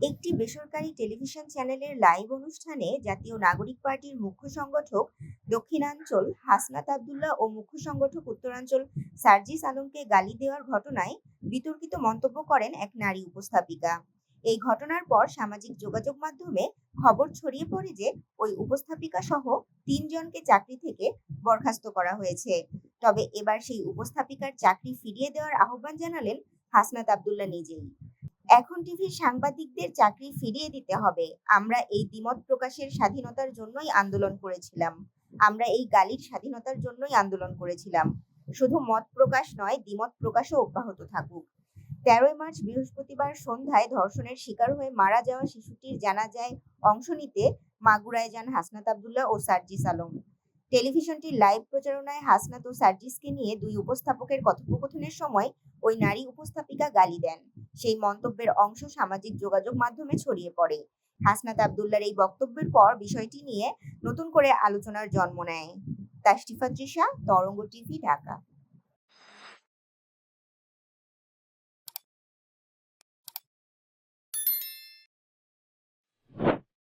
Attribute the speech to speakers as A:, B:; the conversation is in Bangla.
A: একটি বেসরকারি টেলিভিশন চ্যানেলের লাইভ অনুষ্ঠানে জাতীয় নাগরিক পার্টির মুখ্য সংগঠক দক্ষিণাঞ্চল হাসনাত আব্দুল্লাহ ও মুখ্য সংগঠক উত্তরাঞ্চল সার্জিস আলমকে গালি দেওয়ার ঘটনায় বিতর্কিত মন্তব্য করেন এক নারী উপস্থাপিকা। এই ঘটনার পর সামাজিক যোগাযোগ মাধ্যমে খবর ছড়িয়ে পড়ে যে ওই উপস্থাপিকা সহ 3 জনকে চাকরি থেকে বরখাস্ত করা হয়েছে। তবে এবার সেই উপস্থাপিকার চাকরি ফিরিয়ে দেওয়ার আহ্বান জানালেন হাসনাত আব্দুল্লাহ নিজেই। এখন টিভির সাংবাদিকদের চাকরি ফিরিয়ে দিতে হবে। আমরা এই দ্বিমত প্রকাশের স্বাধীনতার জন্যই আন্দোলন করেছিলাম। আমরা এই গালির স্বাধীনতার জন্যই আন্দোলন করেছিলাম। শুধু মত প্রকাশ নয়, দ্বিমত প্রকাশও অব্যাহত থাকুক। 13ই মার্চ বৃহস্পতিবার সন্ধ্যায় ধর্ষণের শিকার হয়ে মারা যাওয়া শিশুটির জানাজায় অংশ নিতে মাগুরায় যান হাসনাত আব্দুল্লাহ ও সার্জিস আলম। টেলিভিশনটির লাইভ প্রচারণায় হাসনাত ও সার্জিসকে নিয়ে দুই উপস্থাপকের কথোপকথনের সময় ওই নারী উপস্থাপিকা গালি দেন। সেই মন্তব্যের অংশ সামাজিক যোগাযোগ মাধ্যমে ছড়িয়ে পড়ে। হাসনাত আব্দুল্লাহর এই বক্তব্যের পর বিষয়টি নিয়ে নতুন করে আলোচনার জন্ম নেয়। তাশরিফা তৃষা, তরঙ্গ টিভি, ঢাকা।